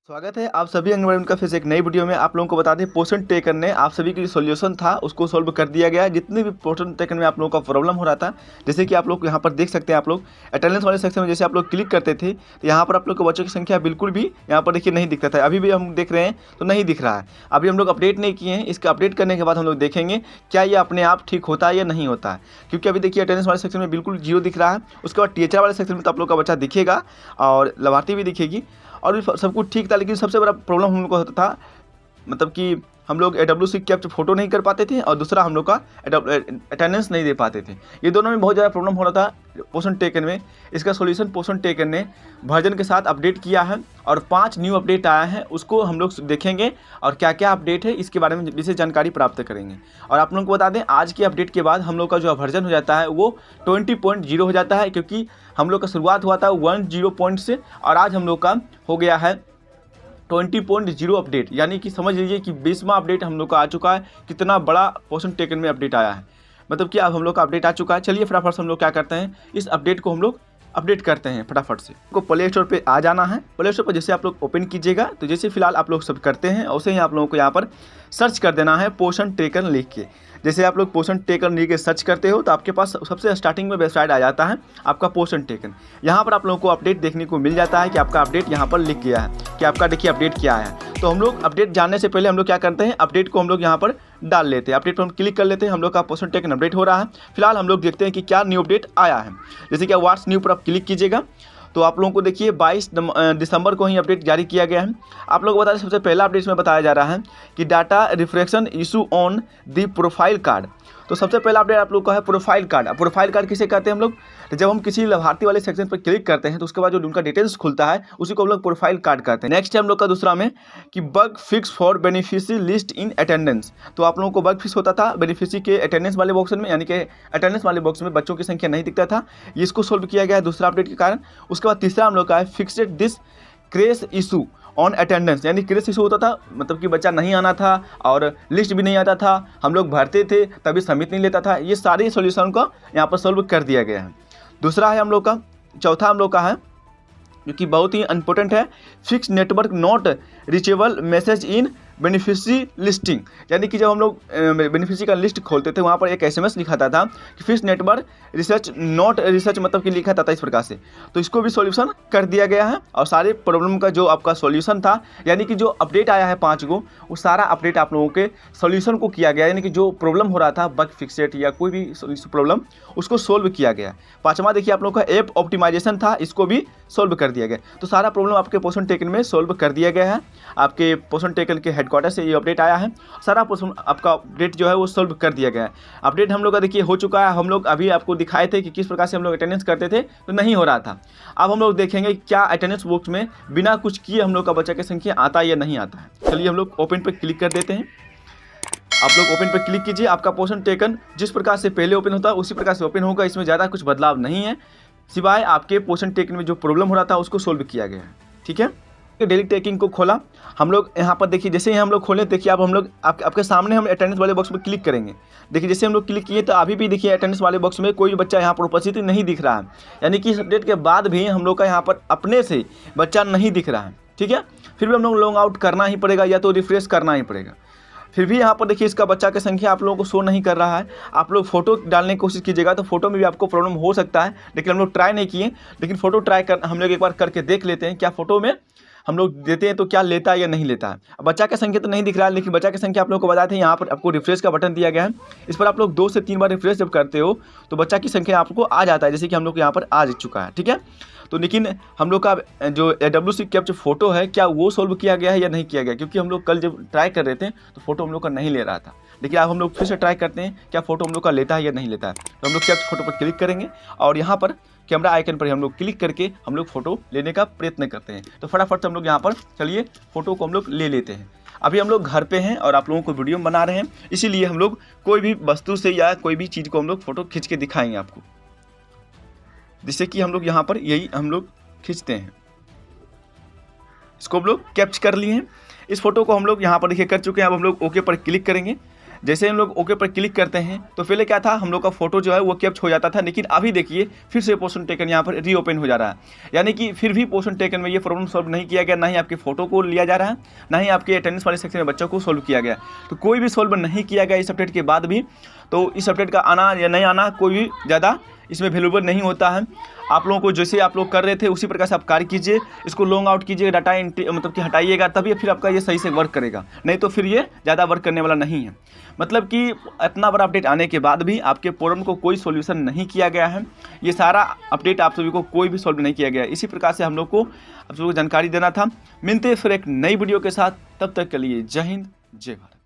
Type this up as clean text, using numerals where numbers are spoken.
स्वागत है आप सभी अंगनवाड़ी का फिर से एक नई वीडियो में। आप लोगों को बता दें, पोषण टेकन ने आप सभी के जो सोल्यूशन था उसको सोल्व कर दिया गया है। जितने भी पोषण टेकन में आप लोगों का प्रॉब्लम हो रहा था, जैसे कि आप लोग यहाँ पर देख सकते हैं। आप लोग अटेंडेंस वाले सेक्शन में जैसे आप लोग क्लिक करते थे तो यहाँ पर आप लोग को बच्चों की संख्या बिल्कुल भी यहाँ पर देखिए नहीं दिखता था। अभी भी हम देख रहे हैं तो नहीं दिख रहा है। अभी हम लोग अपडेट नहीं किए हैं। इसका अपडेट करने के बाद हम लोग देखेंगे क्या ये अपने आप ठीक होता है या नहीं होता है, क्योंकि अभी देखिए अटेंडेंस वाले सेक्शन में बिल्कुल जीरो दिख रहा है। उसके बाद टीचर वाले सेक्शन में तो आप लोग का बच्चा दिखेगा और लाभार्थी भी दिखेगी और भी सब कुछ ठीक था। लेकिन सबसे बड़ा प्रॉब्लम हम लोग को होता था, मतलब कि हम लोग AWC कैप्चर फोटो नहीं कर पाते थे और दूसरा हम लोग का अटेंडेंस नहीं दे पाते थे। ये दोनों में बहुत ज़्यादा प्रॉब्लम हो रहा था पोषण टेकन में। इसका सॉल्यूशन पोषण टेकन ने वर्जन के साथ अपडेट किया है और 5 न्यू अपडेट आया है। उसको हम लोग देखेंगे और क्या क्या अपडेट है इसके बारे में विशेष जानकारी प्राप्त करेंगे। और आप लोगों को बता दें, आज के अपडेट के बाद हम लोग का जो वर्जन हो जाता है वो 20.0 हो जाता है, क्योंकि हम लोग का शुरुआत हुआ था 10 पॉइंट से और आज हम लोग का हो गया है 20.0 अपडेट। यानी कि समझ लीजिए कि 20वां अपडेट हम लोग का आ चुका है। कितना बड़ा पोषण टेकन में अपडेट आया है, मतलब कि अब हम लोग का अपडेट आ चुका है। चलिए फटाफट से हम लोग क्या करते हैं, इस अपडेट को हम लोग अपडेट करते हैं फटाफट से। को प्ले स्टोर पे आ जाना है। प्ले स्टोर पर जैसे आप लोग ओपन कीजिएगा तो जैसे फिलहाल आप लोग सब करते हैं वैसे ही आप लोगों को यहाँ पर सर्च कर देना है पोषण टेकन लिख के। जैसे आप लोग पोषण टेकन लिख के सर्च करते हो तो आपके पास सबसे स्टार्टिंग में वेबसाइट आ जाता है आपका पोषण टेकन। यहाँ पर आप लोगों को अपडेट देखने को मिल जाता है कि आपका अपडेट यहाँ पर लिख गया है कि आपका देखिए अपडेट क्या है। तो हम लोग अपडेट जानने से पहले हम लोग क्या करते हैं, अपडेट को हम लोग यहाँ पर डाल लेते हैं। अपडेट पर हम क्लिक कर लेते हैं। हम लोग का पोषण टेकन अपडेट हो रहा है। फिलहाल हम लोग देखते हैं कि क्या न्यू अपडेट आया है। जैसे कि व्हाट्स न्यू पर आप क्लिक कीजिएगा तो आप लोगों को देखिए 22 दिसंबर को ही अपडेट जारी किया गया है। आप लोगों को बता दें, सबसे पहला अपडेट में बताया जा रहा है कि data refraction issue on the profile card. तो सबसे पहला अपडेट आप लोग का है प्रोफाइल कार्ड। प्रोफाइल कार्ड किसे कहते हैं हम लोग, तो जब हम किसी लाभार्थी वाले सेक्शन पर क्लिक करते हैं तो उसके बाद जो उनका डिटेल्स खुलता है उसी को हम लोग प्रोफाइल कार्ड कहते हैं। नेक्स्ट है हम लोग का दूसरा में कि bug fix for beneficiary list in attendance. तो आप लोगों को बग फिक्स होता था बेनिफिशियरी के अटेंडेंस वाले बॉक्स में, यानी कि अटेंडेंस वाले बॉक्स में बच्चों की संख्या नहीं दिखता था। इसको सोल्व किया गया है दूसरा अपडेट के कारण। उसके बाद तीसरा हम लोग का है fixed this crash issue on attendance. यानी क्रेश इशू होता था, मतलब कि बच्चा नहीं आना था और लिस्ट भी नहीं आता था, हम लोग भरते थे तभी सबमिट नहीं लेता था। ये सारे सॉल्यूशन को यहाँ पर सोल्व कर दिया गया है। दूसरा है हम लोग का, चौथा हम लोग का है जो कि बहुत ही इंपॉर्टेंट है, fix network not reachable message in beneficiary listing. यानी कि जब हम लोग बेनिफिशियरी का लिस्ट खोलते थे वहाँ पर एक SMS लिखाता था कि fix network research not research, मतलब कि लिखा था इस प्रकार से। तो इसको भी सॉल्यूशन कर दिया गया है और सारे प्रॉब्लम का जो आपका सॉल्यूशन था, यानी कि जो अपडेट आया है 5 को, वो सारा अपडेट आप लोगों के सॉल्यूशन को किया गया। यानी कि जो प्रॉब्लम हो रहा था बग फिक्सेट या कोई भी प्रॉब्लम, उसको सोल्व किया गया। 5वां देखिए आप लोग का ऐप ऑप्टिमाइजेशन था, इसको भी सोल्व कर दिया गया। तो सारा प्रॉब्लम आपके पोषण टेकन में सोल्व कर दिया गया है। आपके पोषण टेकन के हेडक्वार्टर से ये अपडेट आया है। सारा पोषण आपका अपडेट जो है वो सोल्व कर दिया गया है। अपडेट हम लोग का देखिए हो चुका है। हम लोग अभी आपको दिखाए थे कि किस प्रकार से हम लोग अटेंडेंस करते थे तो नहीं हो रहा था। अब हम लोग देखेंगे क्या अटेंडेंस बॉक्स में बिना कुछ किए हम लोग का बच्चा की संख्या आता है या नहीं आता है। चलिए हम लोग ओपन पर क्लिक कर देते हैं। आप लोग ओपन पर क्लिक कीजिए। आपका पोषण टेकन जिस प्रकार से पहले ओपन होता है उसी प्रकार से ओपन होगा। इसमें ज़्यादा कुछ बदलाव नहीं है, सिवाय आपके पोषण टेकन में जो प्रॉब्लम हो रहा था उसको सोल्व किया गया है। ठीक है, डेली टेकिंग को खोला हम लोग। यहाँ पर देखिए जैसे ही हम लोग खोलें, देखिए अब हम लोग आपके सामने हम अटेंडेंस वाले बॉक्स में क्लिक करेंगे। देखिए जैसे हम लोग क्लिक किए तो अभी भी देखिए अटेंडेंस वाले बॉक्स में कोई भी बच्चा यहाँ पर उपस्थित नहीं दिख रहा है। यानी कि इस अपडेट के बाद भी हम लोग का यहाँ पर अपने से बच्चा नहीं दिख रहा है। ठीक है, फिर भी हम लोग लॉग आउट करना ही पड़ेगा या तो रिफ्रेश करना ही पड़ेगा। फिर भी यहाँ पर देखिए इसका बच्चा की संख्या आप लोगों को शो नहीं कर रहा है। आप लोग फोटो डालने की कोशिश कीजिएगा तो फोटो में भी आपको प्रॉब्लम हो सकता है, लेकिन हम लोग ट्राई नहीं किए। लेकिन फोटो ट्राई कर हम लोग एक बार करके देख लेते हैं क्या फोटो में हम लोग देते हैं तो क्या लेता है या नहीं लेता है। बच्चा की संख्या तो नहीं दिख रहा है, लेकिन बच्चा की संख्या आप लोगों को बताए थे। यहाँ पर आपको रिफ्रेश का बटन दिया गया है। इस पर आप लोग 2 से 3 बार रिफ्रेश जब करते हो तो बच्चा की संख्या आपको आ जाता है, जैसे कि हम लोग यहाँ पर आ चुका है। ठीक है, तो लेकिन हम लोग का जो AWC कैप्चर फोटो है क्या वो सोल्व किया गया है या नहीं किया गया, क्योंकि हम लोग कल जब ट्राई कर रहे थे तो फोटो हम लोग का नहीं ले रहा था। लेकिन अब हम लोग फिर से ट्राई करते हैं क्या फोटो हम लोग का लेता है या नहीं लेता है। तो हम लोग कैप्चर फोटो पर क्लिक करेंगे और यहाँ पर कैमरा आइकन पर हम लोग क्लिक करके हम लोग फोटो लेने का प्रयत्न करते हैं। तो फटाफट से हम लोग यहाँ पर चलिए फोटो को हम लोग ले लेते हैं। अभी हम लोग घर पे हैं और आप लोगों को वीडियो बना रहे हैं, इसीलिए हम लोग कोई भी वस्तु से या कोई भी चीज़ को हम लोग फोटो खींच के दिखाएंगे आपको। जिससे कि हम लोग यहाँ पर यही हम लोग खींचते हैं, इसको हम लोग कैप्च कर लिए हैं। इस फोटो को हम लोग यहाँ पर देखिए कर चुके हैं। अब हम लोग ओके पर क्लिक करेंगे। जैसे हम लोग ओके पर क्लिक करते हैं तो पहले क्या था, हम लोग का फोटो जो है वो कैप्च हो जाता था, लेकिन अभी देखिए फिर से पोर्शन टेकन यहाँ पर रीओपन हो जा रहा है। यानी कि फिर भी पोर्शन टेकन में ये प्रॉब्लम सॉल्व नहीं किया गया, ना ही आपके फोटो को लिया जा रहा है, ना ही आपके अटेंडेंस वाले सेक्शन में बच्चों को सॉल्व किया गया। तो कोई भी सॉल्व नहीं किया गया इस अपडेट के बाद भी। तो इस अपडेट का आना या नहीं आना कोई भी ज़्यादा इसमें वैल्यूएबल नहीं होता है। आप लोगों को जैसे आप लोग कर रहे थे उसी प्रकार से आप कार्य कीजिए, इसको लॉन्ग आउट कीजिए, डाटा मतलब कि हटाइएगा, तभी फिर आपका ये सही से वर्क करेगा, नहीं तो फिर ये ज़्यादा वर्क करने वाला नहीं है। मतलब कि इतना बड़ा अपडेट आने के बाद भी आपके प्रॉब्लम को कोई सॉल्यूशन नहीं किया गया है। ये सारा अपडेट आप सभी को कोई भी सॉल्व नहीं किया गया है। इसी प्रकार से हम लोग को आप सभी को जानकारी देना था। मिलते हैं फिर एक नई वीडियो के साथ, तब तक के लिए जय हिंद जय भारत।